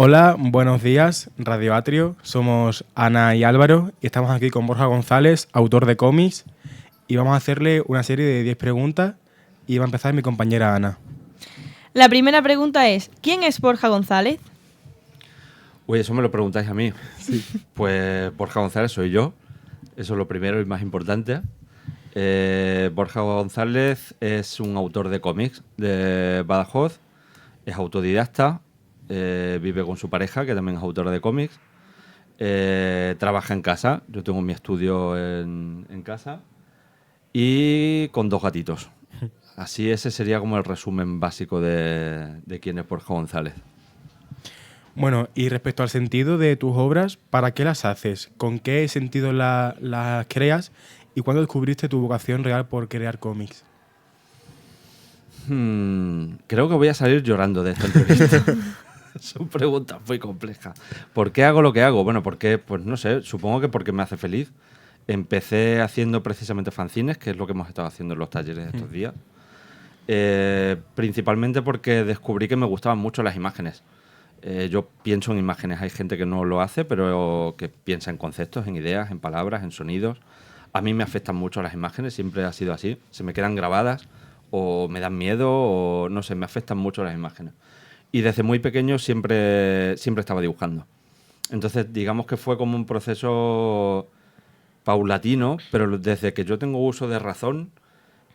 Hola, buenos días, Radio Atrio. Somos Ana y Álvaro y estamos aquí con Borja González, autor de cómics, y vamos a hacerle una serie de 10 preguntas y va a empezar mi compañera Ana. La primera pregunta es, ¿quién es Borja González? Uy, eso me lo preguntáis a mí. Sí. Pues Borja González soy yo. Eso es lo primero y más importante. Borja González es un autor de cómics de Badajoz. Es autodidacta. Vive con su pareja, que también es autora de cómics. Trabaja en casa. Yo tengo mi estudio en casa. Y con 2 gatitos. Así ese sería como el resumen básico de quién es Borja González. Bueno, y respecto al sentido de tus obras, ¿para qué las haces? ¿Con qué sentido las creas? ¿Y cuándo descubriste tu vocación real por crear cómics? Creo que voy a salir llorando de esta entrevista. Son preguntas muy complejas. ¿Por qué hago lo que hago? Bueno, porque, pues no sé, supongo que porque me hace feliz. Empecé haciendo precisamente fanzines, que es lo que hemos estado haciendo en los talleres estos días. Principalmente porque descubrí que me gustaban mucho las imágenes. Yo pienso en imágenes, hay gente que no lo hace, pero que piensa en conceptos, en ideas, en palabras, en sonidos. A mí me afectan mucho las imágenes, siempre ha sido así. Se me quedan grabadas o me dan miedo o no sé, me afectan mucho las imágenes. Y desde muy pequeño siempre estaba dibujando. Entonces, digamos que fue como un proceso paulatino, pero desde que yo tengo uso de razón,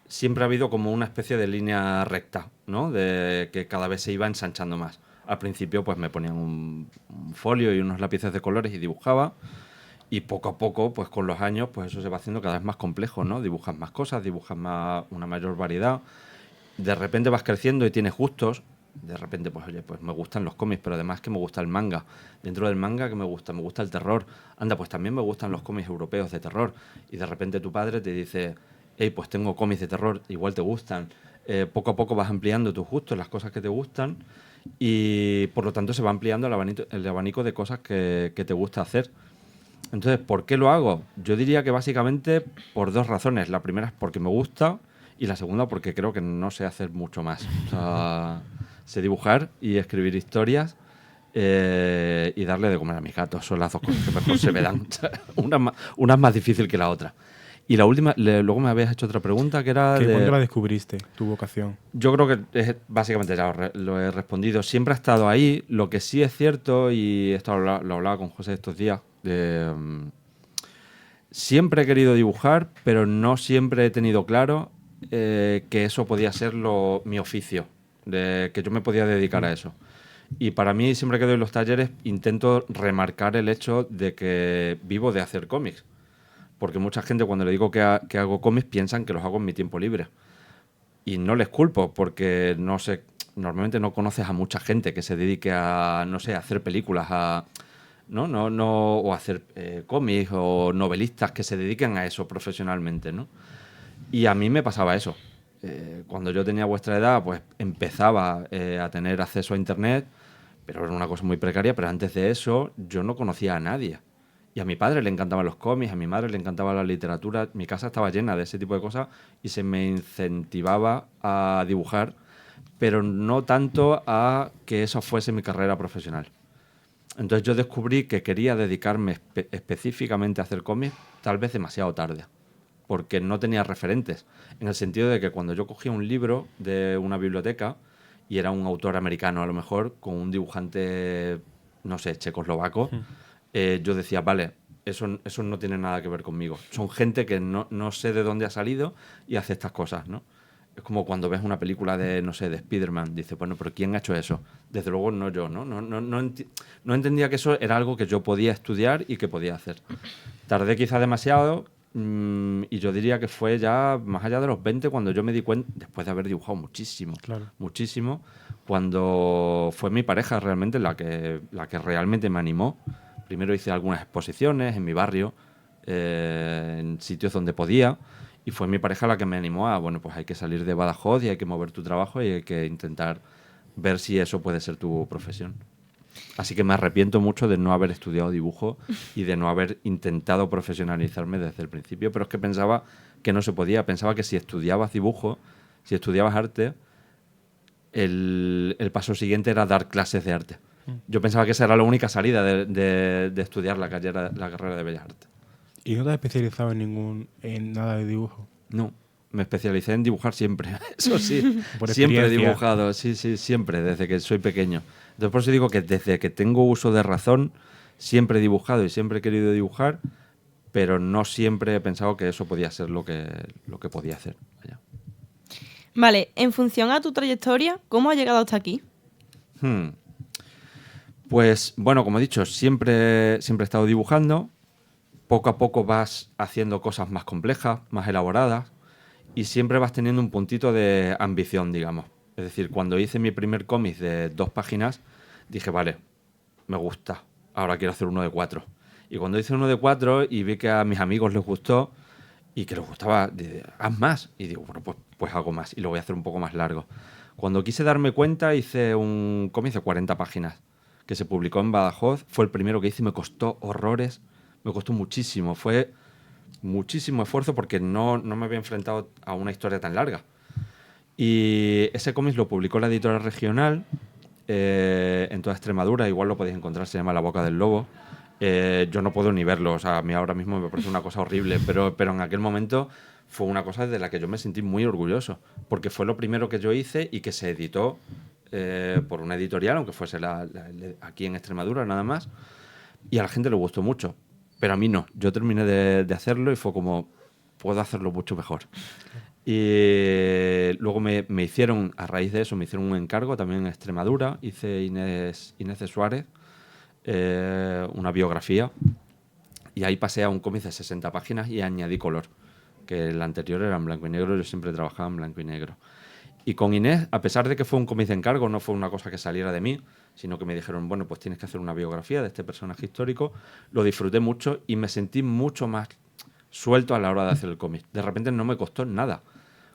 siempre ha habido como una especie de línea recta, ¿no? De que cada vez se iba ensanchando más. Al principio pues me ponían un folio y unos lápices de colores y dibujaba, y poco a poco, pues con los años, pues eso se va haciendo cada vez más complejo, ¿no? Dibujas más cosas, dibujas más, una mayor variedad. De repente vas creciendo y tienes gustos. De repente, pues oye, pues me gustan los cómics, pero además que me gusta el manga. Dentro del manga, que me gusta el terror. Anda, pues también me gustan los cómics europeos de terror. Y de repente tu padre te dice, hey, pues tengo cómics de terror, igual te gustan. Poco a poco vas ampliando tus gustos, las cosas que te gustan, y por lo tanto se va ampliando el abanico de cosas que te gusta hacer. Entonces, ¿por qué lo hago? Yo diría que básicamente por 2 razones. La primera es porque me gusta y la segunda porque creo que no sé hacer mucho más. O sea, sé dibujar y escribir historias y darle de comer a mis gatos. Son las 2 cosas que mejor se me dan. Una es más difícil que la otra. Y la última, luego me habías hecho otra pregunta que era ¿Cuándo la descubriste, tu vocación? Yo creo que básicamente ya lo he respondido. Siempre ha estado ahí. Lo que sí es cierto, y esto lo hablaba con José estos días, siempre he querido dibujar, pero no siempre he tenido claro que eso podía ser mi oficio, de que yo me podía dedicar a eso. Y para mí, siempre que doy los talleres, intento remarcar el hecho de que vivo de hacer cómics. Porque mucha gente, cuando le digo que hago cómics, piensan que los hago en mi tiempo libre. Y no les culpo, porque no sé, normalmente no conoces a mucha gente que se dedique a, no sé, a hacer películas, o a hacer cómics o novelistas que se dediquen a eso profesionalmente, ¿no? Y a mí me pasaba eso. Cuando yo tenía vuestra edad, pues empezaba a tener acceso a internet, pero era una cosa muy precaria. Pero antes de eso, yo no conocía a nadie. Y a mi padre le encantaban los cómics, a mi madre le encantaba la literatura. Mi casa estaba llena de ese tipo de cosas y se me incentivaba a dibujar, pero no tanto a que eso fuese mi carrera profesional. Entonces yo descubrí que quería dedicarme específicamente a hacer cómics tal vez demasiado tarde, porque no tenía referentes, en el sentido de que cuando yo cogía un libro de una biblioteca y era un autor americano a lo mejor, con un dibujante, no sé, checoslovaco, yo decía, vale, eso no tiene nada que ver conmigo. Son gente que no sé de dónde ha salido y hace estas cosas, ¿no? Es como cuando ves una película de, no sé, de Spider-Man. Dices, bueno, pero ¿quién ha hecho eso? Desde luego no yo, ¿no? No entendía que eso era algo que yo podía estudiar y que podía hacer. Tardé quizá demasiado, y yo diría que fue ya más allá de los 20 cuando yo me di cuenta, después de haber dibujado muchísimo, muchísimo, cuando fue mi pareja realmente la que realmente me animó. Primero hice algunas exposiciones en mi barrio, en sitios donde podía, y fue mi pareja la que me animó a, bueno, pues hay que salir de Badajoz y hay que mover tu trabajo y hay que intentar ver si eso puede ser tu profesión. Así que me arrepiento mucho de no haber estudiado dibujo y de no haber intentado profesionalizarme desde el principio, pero es que pensaba que no se podía. Pensaba que si estudiabas dibujo, si estudiabas arte, el paso siguiente era dar clases de arte. Yo pensaba que esa era la única salida de estudiar la carrera de Bellas Artes. ¿Y no te has especializado en nada de dibujo? No, me especialicé en dibujar siempre, eso sí. Por Siempre he experiencia. dibujado, sí, siempre, desde que soy pequeño. Entonces por eso digo que desde que tengo uso de razón, siempre he dibujado y siempre he querido dibujar, pero no siempre he pensado que eso podía ser lo que podía hacer. Vaya. Vale, en función a tu trayectoria, ¿cómo has llegado hasta aquí? Pues bueno, como he dicho, siempre he estado dibujando. Poco a poco vas haciendo cosas más complejas, más elaboradas, y siempre vas teniendo un puntito de ambición, digamos. Es decir, cuando hice mi primer cómic de 2 páginas, dije, vale, me gusta, ahora quiero hacer uno de 4. Y cuando hice uno de 4 y vi que a mis amigos les gustó y que les gustaba, dije, haz más. Y digo, bueno, pues hago más y lo voy a hacer un poco más largo. Cuando quise darme cuenta, hice un cómic de 40 páginas que se publicó en Badajoz. Fue el primero que hice y me costó horrores. Me costó muchísimo. Fue muchísimo esfuerzo porque no me había enfrentado a una historia tan larga. Y ese cómic lo publicó la editorial regional en toda Extremadura. Igual lo podéis encontrar, se llama La Boca del Lobo. Yo no puedo ni verlo, o sea, a mí ahora mismo me parece una cosa horrible, pero en aquel momento fue una cosa de la que yo me sentí muy orgulloso, porque fue lo primero que yo hice y que se editó por una editorial, aunque fuese aquí en Extremadura nada más, y a la gente le gustó mucho, pero a mí no. Yo terminé de hacerlo y fue como, puedo hacerlo mucho mejor. Y luego me hicieron, a raíz de eso, me hicieron un encargo también en Extremadura, hice Inés de Suárez, una biografía, y ahí pasé a un cómic de 60 páginas y añadí color, que el anterior era en blanco y negro, yo siempre trabajaba en blanco y negro. Y con Inés, a pesar de que fue un cómic de encargo, no fue una cosa que saliera de mí, sino que me dijeron, bueno, pues tienes que hacer una biografía de este personaje histórico, lo disfruté mucho y me sentí mucho más suelto a la hora de hacer el cómic. De repente no me costó nada,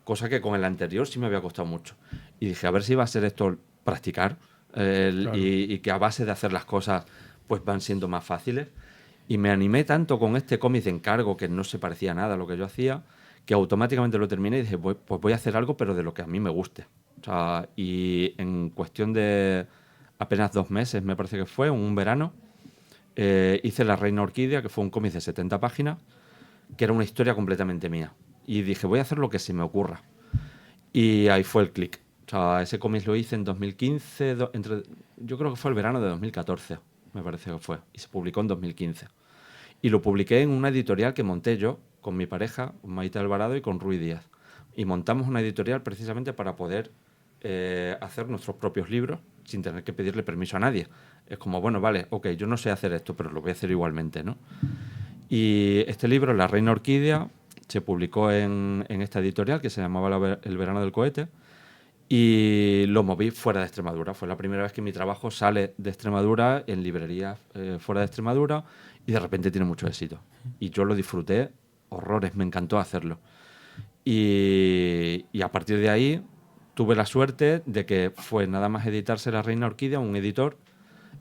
cosa que con el anterior sí me había costado mucho. Y dije, a ver si va a ser esto practicar claro. y que a base de hacer las cosas pues van siendo más fáciles. Y me animé tanto con este cómic de encargo que no se parecía nada a lo que yo hacía, que automáticamente lo terminé y dije, pues voy a hacer algo, pero de lo que a mí me guste. O sea, y en cuestión de apenas 2 meses, me parece que fue, un verano, hice La Reina Orquídea, que fue un cómic de 70 páginas, que era una historia completamente mía. Y dije, voy a hacer lo que se me ocurra. Y ahí fue el clic. O sea, ese cómic lo hice en 2015, yo creo que fue el verano de 2014, me parece que fue, y se publicó en 2015. Y lo publiqué en una editorial que monté yo con mi pareja, Maite Alvarado, y con Rui Díaz. Y montamos una editorial precisamente para poder hacer nuestros propios libros sin tener que pedirle permiso a nadie. Es como, bueno, vale, ok, yo no sé hacer esto, pero lo voy a hacer igualmente, ¿no? Y este libro, La Reina Orquídea, se publicó en esta editorial que se llamaba El Verano del Cohete, y lo moví fuera de Extremadura. Fue la primera vez que mi trabajo sale de Extremadura en librerías fuera de Extremadura y de repente tiene mucho éxito. Y yo lo disfruté horrores, me encantó hacerlo. Y a partir de ahí tuve la suerte de que fue nada más editarse La Reina Orquídea, un editor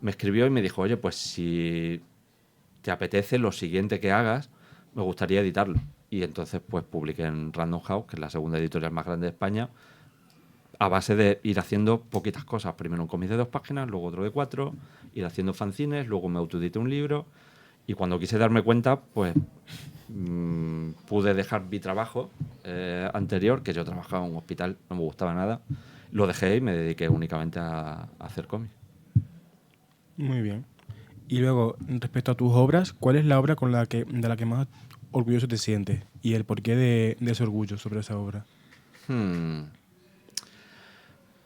me escribió y me dijo, oye, pues si te apetece lo siguiente que hagas, me gustaría editarlo. Y entonces pues publiqué en Random House, que es la segunda editorial más grande de España, a base de ir haciendo poquitas cosas. Primero un cómic de 2 páginas, luego otro de 4, ir haciendo fanzines, luego me autoedité un libro. Y cuando quise darme cuenta, pues pude dejar mi trabajo anterior, que yo trabajaba en un hospital, no me gustaba nada. Lo dejé y me dediqué únicamente a hacer cómics. Muy bien. Y luego, respecto a tus obras, ¿cuál es la obra de la que más orgulloso te sientes? Y el porqué de ese orgullo sobre esa obra.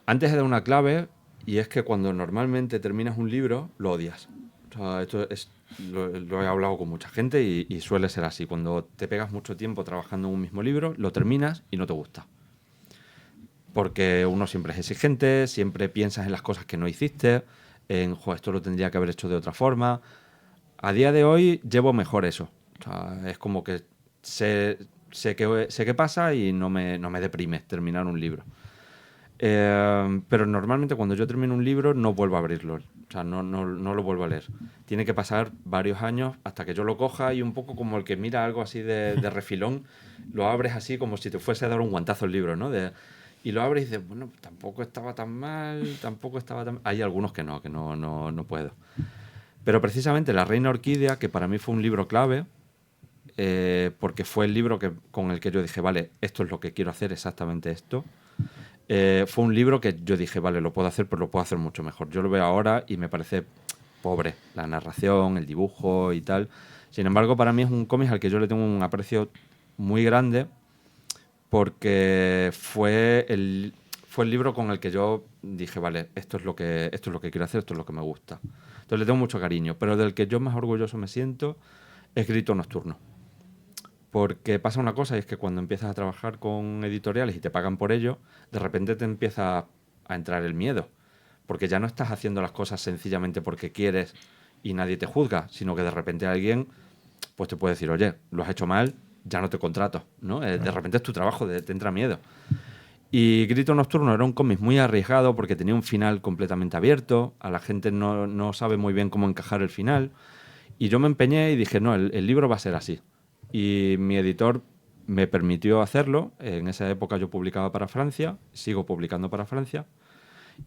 Antes he dado una clave, y es que cuando normalmente terminas un libro, lo odias. O sea, esto lo he hablado con mucha gente y suele ser así. Cuando te pegas mucho tiempo trabajando en un mismo libro, lo terminas y no te gusta. Porque uno siempre es exigente, siempre piensas en las cosas que no hiciste, esto lo tendría que haber hecho de otra forma. A día de hoy llevo mejor eso. O sea, es como que sé qué pasa y no me deprime terminar un libro. Pero normalmente cuando yo termino un libro no vuelvo a abrirlo, o sea, no lo vuelvo a leer. Tiene que pasar varios años hasta que yo lo coja y un poco como el que mira algo así de refilón, lo abres así como si te fuese a dar un guantazo el libro, ¿no? Y lo abres y dices, bueno, tampoco estaba tan mal, tampoco estaba tan... Hay algunos que no puedo. Pero precisamente La Reina Orquídea, que para mí fue un libro clave, porque fue el libro con el que yo dije, vale, esto es lo que quiero hacer, exactamente esto. Fue un libro que yo dije, vale, lo puedo hacer, pero lo puedo hacer mucho mejor. Yo lo veo ahora y me parece pobre la narración, el dibujo y tal. Sin embargo, para mí es un cómic al que yo le tengo un aprecio muy grande porque fue el libro con el que yo dije, vale, esto es lo que quiero hacer, esto es lo que me gusta. Entonces le tengo mucho cariño, pero del que yo más orgulloso me siento es Grito Nocturno. Porque pasa una cosa, y es que cuando empiezas a trabajar con editoriales y te pagan por ello, de repente te empieza a entrar el miedo. Porque ya no estás haciendo las cosas sencillamente porque quieres y nadie te juzga, sino que de repente alguien pues te puede decir, oye, lo has hecho mal, ya no te contrato, ¿no? De repente es tu trabajo, te entra miedo. Y Grito Nocturno era un cómic muy arriesgado porque tenía un final completamente abierto, a la gente no sabe muy bien cómo encajar el final, y yo me empeñé y dije, no, el libro va a ser así. Y mi editor me permitió hacerlo. En esa época yo publicaba para Francia, sigo publicando para Francia,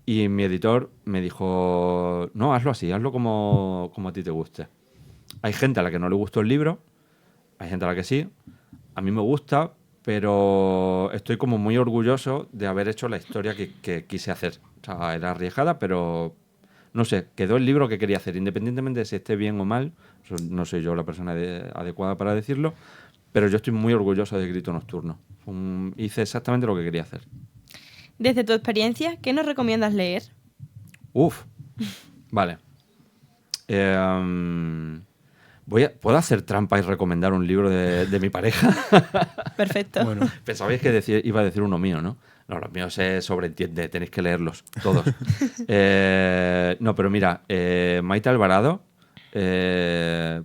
y mi editor me dijo, no, hazlo así, hazlo como a ti te guste. Hay gente a la que no le gustó el libro, hay gente a la que sí, a mí me gusta, pero estoy como muy orgulloso de haber hecho la historia que quise hacer. O sea, era arriesgada, pero no sé, quedó el libro que quería hacer, independientemente de si esté bien o mal. No soy yo la persona adecuada para decirlo, pero yo estoy muy orgulloso de Grito Nocturno. Hice exactamente lo que quería hacer. Desde tu experiencia, ¿qué nos recomiendas leer? Uf, vale. ¿Puedo hacer trampa y recomendar un libro de mi pareja? Perfecto. Bueno, Pensabais que iba a decir uno mío, ¿no? No, los míos se sobreentiende, tenéis que leerlos, todos. No, pero mira, Maite Alvarado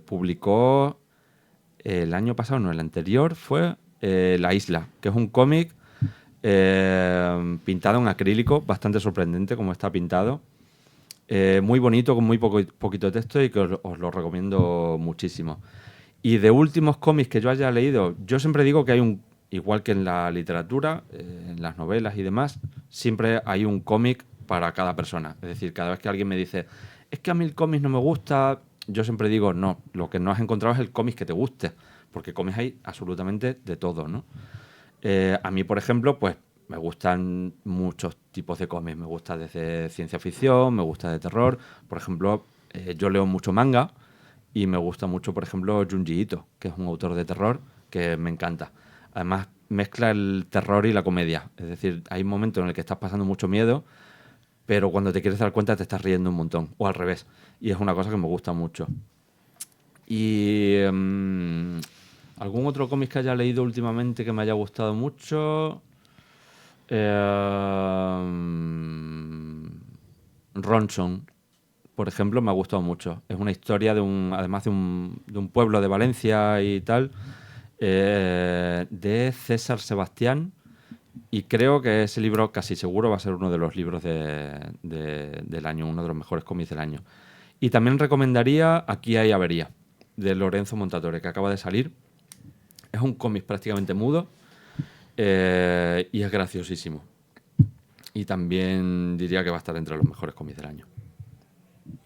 publicó el año pasado, no, el anterior, fue La Isla, que es un cómic pintado en acrílico, bastante sorprendente como está pintado. Muy bonito, con muy poquito texto y que os lo recomiendo muchísimo. Y de últimos cómics que yo haya leído, yo siempre digo que hay igual que en la literatura, en las novelas y demás, siempre hay un cómic para cada persona. Es decir, cada vez que alguien me dice, es que a mí el cómic no me gusta, yo siempre digo, no, lo que no has encontrado es el cómic que te guste, porque cómics hay absolutamente de todo, ¿no? A mí, por ejemplo, pues me gustan muchos tipos de cómics. Me gusta desde ciencia ficción, me gusta de terror. Por ejemplo, yo leo mucho manga y me gusta mucho, por ejemplo, Junji Ito, que es un autor de terror que me encanta. Además, mezcla el terror y la comedia. Es decir, hay momentos en el que estás pasando mucho miedo, pero cuando te quieres dar cuenta te estás riendo un montón. O al revés. Y es una cosa que me gusta mucho. Y... ¿algún otro cómic que haya leído últimamente que me haya gustado mucho? Ronson, por ejemplo, me ha gustado mucho. Es una historia además de un pueblo de Valencia y tal, de César Sebastián. Y creo que ese libro casi seguro va a ser uno de los libros del año, uno de los mejores cómics del año. Y también recomendaría Aquí hay avería, de Lorenzo Montatore, que acaba de salir. Es un cómic prácticamente mudo y es graciosísimo. Y también diría que va a estar entre los mejores cómics del año.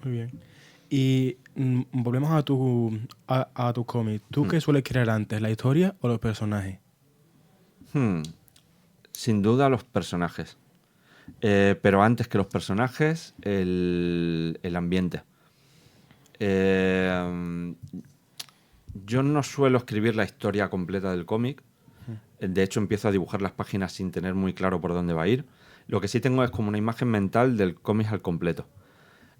muy bien. Y volvemos a tus cómics. ¿Tú qué sueles crear antes, la historia o los personajes? Sin duda los personajes. Pero antes que los personajes, el ambiente. Yo no suelo escribir la historia completa del cómic. De hecho, empiezo a dibujar las páginas sin tener muy claro por dónde va a ir. Lo que sí tengo es como una imagen mental del cómic al completo.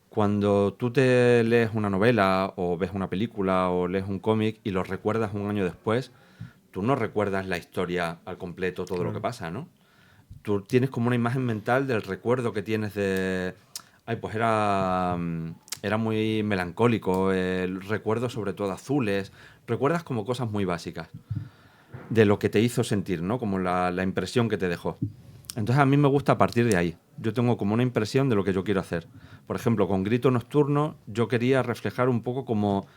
Cuando tú te lees una novela o ves una película o lees un cómic y lo recuerdas un año después, tú no recuerdas la historia al completo, todo lo que pasa, ¿no? Tú tienes como una imagen mental del recuerdo que tienes de... Ay, pues era muy melancólico, el recuerdo sobre todo azules. Recuerdas como cosas muy básicas de lo que te hizo sentir, ¿no? Como la impresión que te dejó. Entonces a mí me gusta a partir de ahí. Yo tengo como una impresión de lo que yo quiero hacer. Por ejemplo, con Grito Nocturno yo quería reflejar un poco como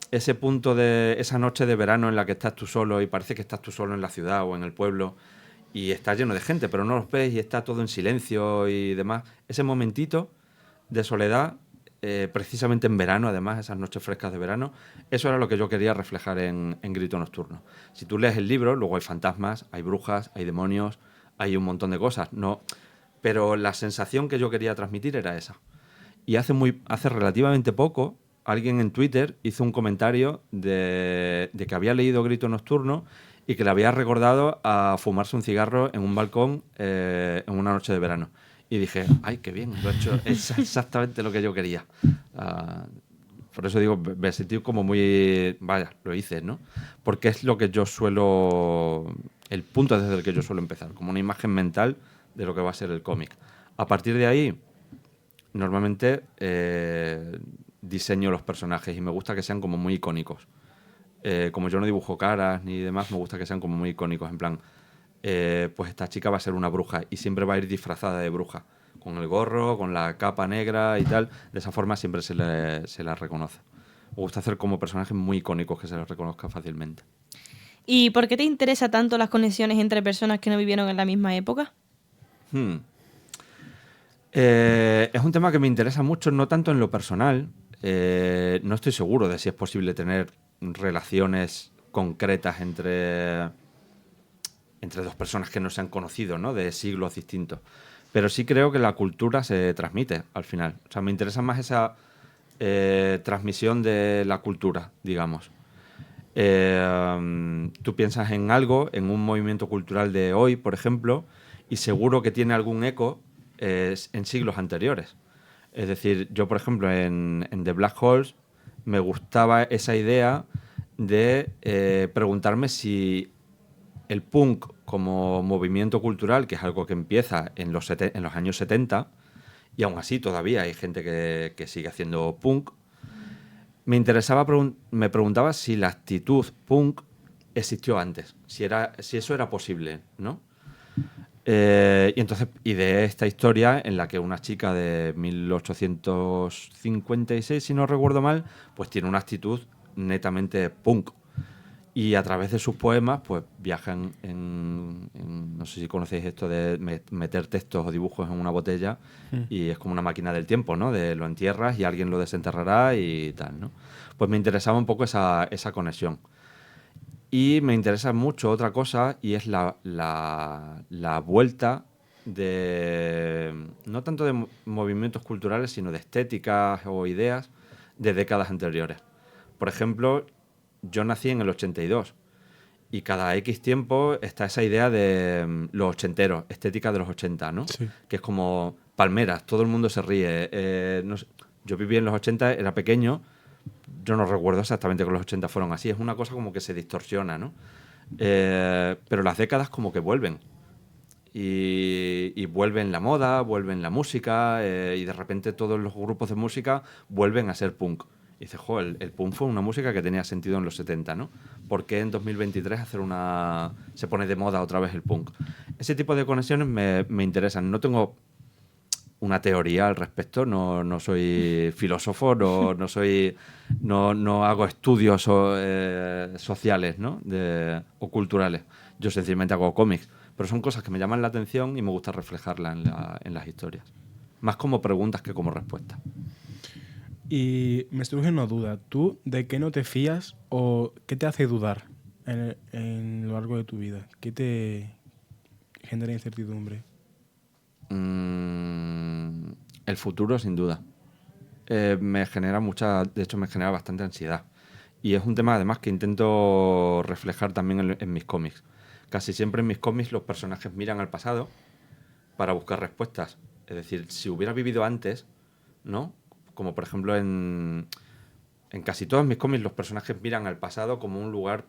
ese punto de esa noche de verano en la que estás tú solo y parece que estás tú solo en la ciudad o en el pueblo y está lleno de gente, pero no los ves y está todo en silencio y demás. Ese momentito de soledad, precisamente en verano, además, esas noches frescas de verano, eso era lo que yo quería reflejar en Grito Nocturno. Si tú lees el libro, luego hay fantasmas, hay brujas, hay demonios, hay un montón de cosas, no, pero la sensación que yo quería transmitir era esa. Y hace relativamente poco, alguien en Twitter hizo un comentario de que había leído Grito Nocturno y que le había recordado a fumarse un cigarro en un balcón en una noche de verano. Y dije, ay, qué bien, lo he hecho, es exactamente lo que yo quería. Por eso digo, me sentí como muy... Vaya, lo hice, ¿no? Porque es lo que yo suelo... El punto desde el que yo suelo empezar, como una imagen mental de lo que va a ser el cómic. A partir de ahí, normalmente diseño los personajes y me gusta que sean como muy icónicos. Como yo no dibujo caras ni demás, me gusta que sean como muy icónicos. En plan, pues esta chica va a ser una bruja y siempre va a ir disfrazada de bruja, con el gorro, con la capa negra y tal. De esa forma siempre se la reconoce. Me gusta hacer como personajes muy icónicos que se los reconozca fácilmente. ¿Y por qué te interesa tanto las conexiones entre personas que no vivieron en la misma época? Es un tema que me interesa mucho, no tanto en lo personal. No estoy seguro de si es posible tener relaciones concretas entre dos personas que no se han conocido, ¿no? De siglos distintos. Pero sí creo que la cultura se transmite al final. O sea, me interesa más esa transmisión de la cultura, digamos. Tú piensas en algo, en un movimiento cultural de hoy, por ejemplo, y seguro que tiene algún eco en siglos anteriores. Es decir, yo, por ejemplo, en The Black Holes me gustaba esa idea de preguntarme si el punk como movimiento cultural, que es algo que empieza en los años 70, y aún así todavía hay gente que sigue haciendo punk, me preguntaba si la actitud punk existió antes, si eso era posible, ¿no? Y entonces ideé esta historia en la que una chica de 1856, si no recuerdo mal, pues tiene una actitud netamente punk. Y a través de sus poemas, pues viajan no sé si conocéis esto de meter textos o dibujos en una botella y es como una máquina del tiempo, ¿no? De lo entierras y alguien lo desenterrará y tal, ¿no? Pues me interesaba un poco esa conexión. Y me interesa mucho otra cosa y es la vuelta de, no tanto de movimientos culturales, sino de estéticas o ideas de décadas anteriores. Por ejemplo, yo nací en el 82 y cada X tiempo está esa idea de los ochenteros, estética de los 80, ¿no? Sí. Que es como palmeras, todo el mundo se ríe. No sé, yo viví en los 80, era pequeño, yo no recuerdo exactamente que los 80 fueron así, es una cosa como que se distorsiona, ¿no? Pero las décadas como que vuelven. Y vuelven la moda, vuelven la música, y de repente todos los grupos de música vuelven a ser punk. Y dices, jo, el punk fue una música que tenía sentido en los 70, ¿no? ¿Por qué en 2023 se pone de moda otra vez el punk? Ese tipo de conexiones me interesan. No tengo una teoría al respecto, no soy filósofo, no hago estudios sociales, ¿no? O culturales. Yo sencillamente hago cómics. Pero son cosas que me llaman la atención y me gusta reflejarlas en las historias. Más como preguntas que como respuestas. Y me surge una duda. ¿Tú de qué no te fías o qué te hace dudar en lo largo de tu vida? ¿Qué te genera incertidumbre? El futuro, sin duda. Me genera de hecho me genera bastante ansiedad. Y es un tema además que intento reflejar también en mis cómics. Casi siempre en mis cómics los personajes miran al pasado para buscar respuestas. Es decir, si hubiera vivido antes, ¿no? Como por ejemplo en casi todos mis cómics los personajes miran al pasado como un lugar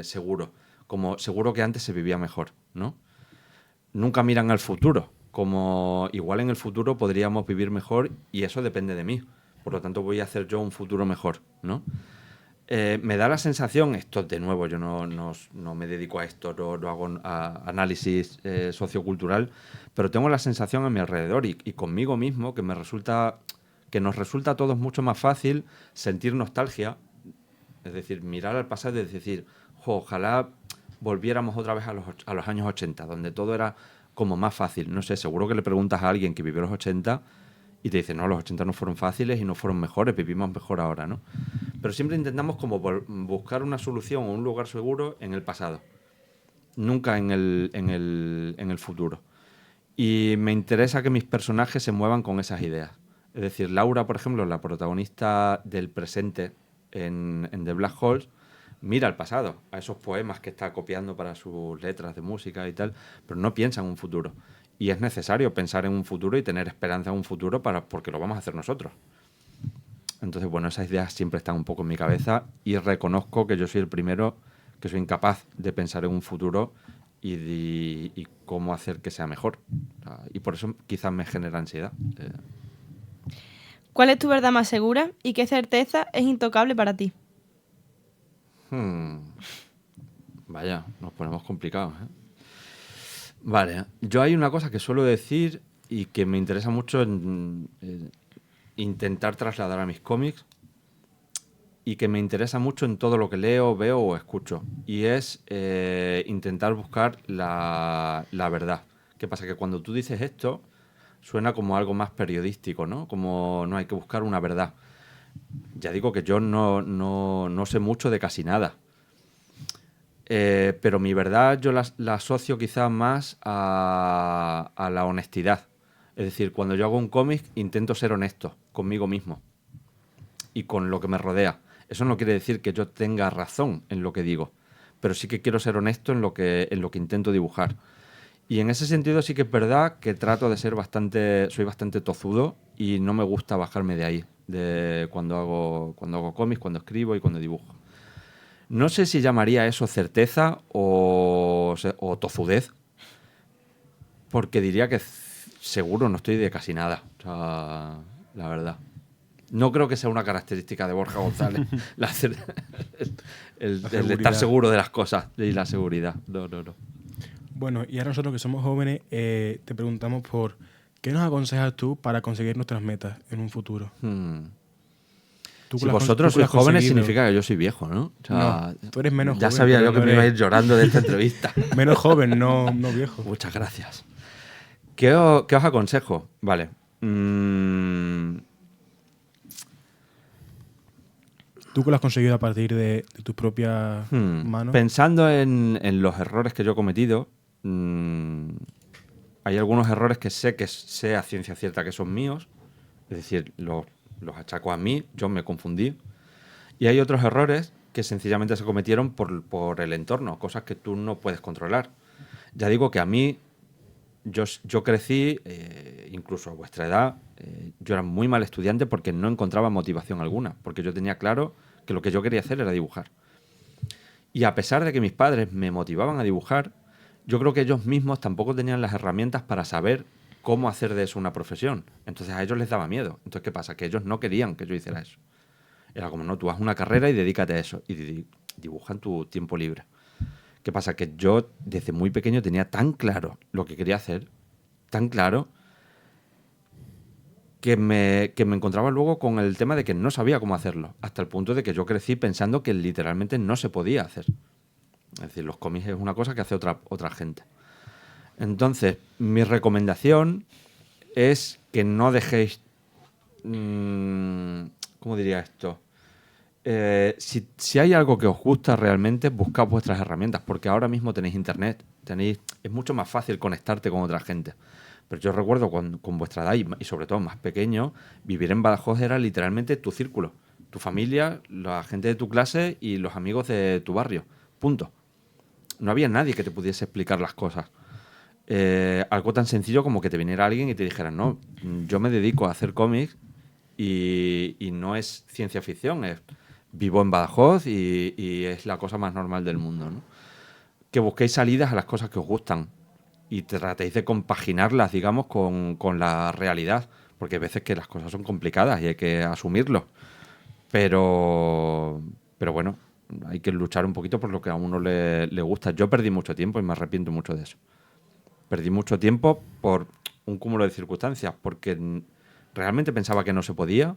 seguro. Como seguro que antes se vivía mejor, ¿no? Nunca miran al futuro. Como igual en el futuro podríamos vivir mejor y eso depende de mí. Por lo tanto voy a hacer yo un futuro mejor, ¿no? Me da la sensación, esto de nuevo, yo no me dedico a esto, no hago análisis sociocultural, pero tengo la sensación a mi alrededor y conmigo mismo que nos resulta a todos mucho más fácil sentir nostalgia, es decir, mirar al pasado y decir, ojalá volviéramos otra vez a los años 80, donde todo era como más fácil. No sé, seguro que le preguntas a alguien que vivió los 80 y te dice, no, los 80 no fueron fáciles y no fueron mejores, vivimos mejor ahora, ¿no? Pero siempre intentamos como buscar una solución o un lugar seguro en el pasado, nunca en el futuro. Y me interesa que mis personajes se muevan con esas ideas. Es decir, Laura, por ejemplo, la protagonista del presente en The Black Holes, mira al pasado, a esos poemas que está copiando para sus letras de música y tal, pero no piensa en un futuro. Y es necesario pensar en un futuro y tener esperanza en un futuro porque lo vamos a hacer nosotros. Entonces, bueno, esas ideas siempre están un poco en mi cabeza y reconozco que yo soy el primero que soy incapaz de pensar en un futuro y cómo hacer que sea mejor. Y por eso quizás me genera ansiedad. ¿Cuál es tu verdad más segura y qué certeza es intocable para ti? Vaya, nos ponemos complicados, ¿eh? Vale, yo hay una cosa que suelo decir y que me interesa mucho intentar trasladar a mis cómics y que me interesa mucho en todo lo que leo, veo o escucho. Y es intentar buscar la verdad. ¿Qué pasa? Que cuando tú dices esto, suena como algo más periodístico, ¿no? Como no hay que buscar una verdad. Ya digo que yo no sé mucho de casi nada. Pero mi verdad yo la asocio quizás más a la honestidad. Es decir, cuando yo hago un cómic intento ser honesto conmigo mismo y con lo que me rodea. Eso no quiere decir que yo tenga razón en lo que digo, pero sí que quiero ser honesto en lo que intento dibujar. Y en ese sentido sí que es verdad que trato de ser soy bastante tozudo y no me gusta bajarme de ahí, de cuando hago cómics, cuando escribo y cuando dibujo. No sé si llamaría eso certeza o tozudez, porque diría que seguro no estoy de casi nada, o sea, la verdad. No creo que sea una característica de Borja González el de estar seguro de las cosas y la seguridad. No. Bueno, y ahora nosotros que somos jóvenes, te preguntamos por ¿qué nos aconsejas tú para conseguir nuestras metas en un futuro? Si vosotros sois jóvenes significa que yo soy viejo, ¿no? O sea, no, tú eres menos joven. Ya sabía yo que me iba a ir llorando de esta entrevista. Menos joven, no viejo. Muchas gracias. ¿Qué os aconsejo? Vale. ¿Tú qué lo has conseguido a partir de tus propias manos? Pensando en los errores que yo he cometido, hay algunos errores que sé a ciencia cierta que son míos. Es decir, los achaco a mí, yo me confundí. Y hay otros errores que sencillamente se cometieron por el entorno, cosas que tú no puedes controlar. Ya digo que a mí, yo crecí, incluso a vuestra edad, yo era muy mal estudiante porque no encontraba motivación alguna, porque yo tenía claro que lo que yo quería hacer era dibujar. Y a pesar de que mis padres me motivaban a dibujar, yo creo que ellos mismos tampoco tenían las herramientas para saber cómo hacer de eso una profesión. Entonces a ellos les daba miedo. Entonces, ¿qué pasa? Que ellos no querían que yo hiciera eso. Era como, no, tú haz una carrera y dedícate a eso. Y dibuja en tu tiempo libre. ¿Qué pasa? Que yo desde muy pequeño tenía tan claro lo que quería hacer, tan claro, que me encontraba luego con el tema de que no sabía cómo hacerlo. Hasta el punto de que yo crecí pensando que literalmente no se podía hacer. Es decir, los cómics es una cosa que hace otra gente. Entonces, mi recomendación es que no dejéis... ¿Cómo diría esto? Si hay algo que os gusta realmente, buscad vuestras herramientas, porque ahora mismo tenéis internet, es mucho más fácil conectarte con otra gente. Pero yo recuerdo con vuestra edad y sobre todo más pequeño, vivir en Badajoz era literalmente tu círculo, tu familia, la gente de tu clase y los amigos de tu barrio. Punto. No había nadie que te pudiese explicar las cosas. Algo tan sencillo como que te viniera alguien y te dijera, no, yo me dedico a hacer cómics y no es ciencia ficción, vivo en Badajoz y es la cosa más normal del mundo, ¿no? Que busquéis salidas a las cosas que os gustan y tratéis de compaginarlas, digamos, con la realidad, porque hay veces que las cosas son complicadas y hay que asumirlo. Pero bueno, hay que luchar un poquito por lo que a uno le gusta. Yo perdí mucho tiempo y me arrepiento mucho de eso. Perdí mucho tiempo por un cúmulo de circunstancias, porque realmente pensaba que no se podía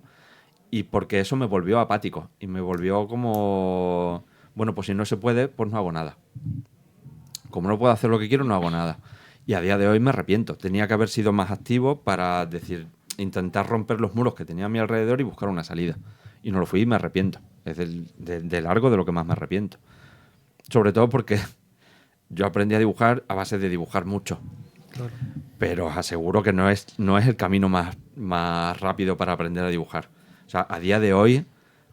y porque eso me volvió apático y me volvió como, bueno, pues si no se puede, pues no hago nada. como no puedo hacer lo que quiero, no hago nada. Y a día de hoy me arrepiento. Tenía que haber sido más activo para intentar romper los muros que tenía a mi alrededor y buscar una salida. Y no lo fui y me arrepiento. Es de largo de lo que más me arrepiento. Sobre todo porque yo aprendí a dibujar a base de dibujar mucho. Claro. Pero os aseguro que no es el camino más rápido para aprender a dibujar. O sea, a día de hoy,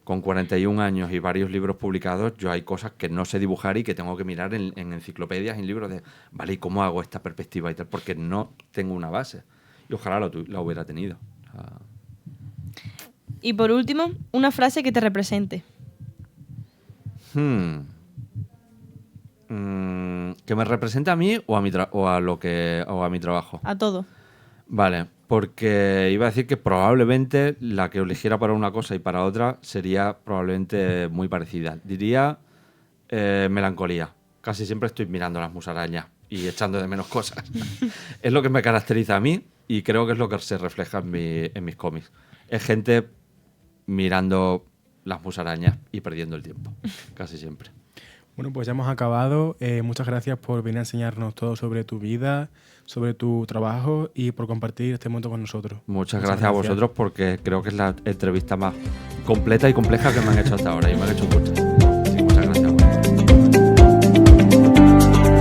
con 41 años y varios libros publicados, yo hay cosas que no sé dibujar y que tengo que mirar en enciclopedias, en libros de, vale, ¿y cómo hago esta perspectiva y tal? Porque no tengo una base. Y ojalá la hubiera tenido. O sea, Y por último, una frase que te represente. ¿que me represente a mí o a mi trabajo? A todo. Vale, porque iba a decir que probablemente la que eligiera para una cosa y para otra sería probablemente muy parecida. Diría melancolía. Casi siempre estoy mirando las musarañas y echando de menos cosas. Es lo que me caracteriza a mí y creo que es lo que se refleja en mis cómics. Es gente mirando las musarañas y perdiendo el tiempo, casi siempre. Bueno, pues ya hemos acabado. Muchas gracias por venir a enseñarnos todo sobre tu vida, sobre tu trabajo y por compartir este momento con nosotros. Muchas gracias a vosotros porque creo que es la entrevista más completa y compleja que me han hecho hasta ahora y me han hecho mucho.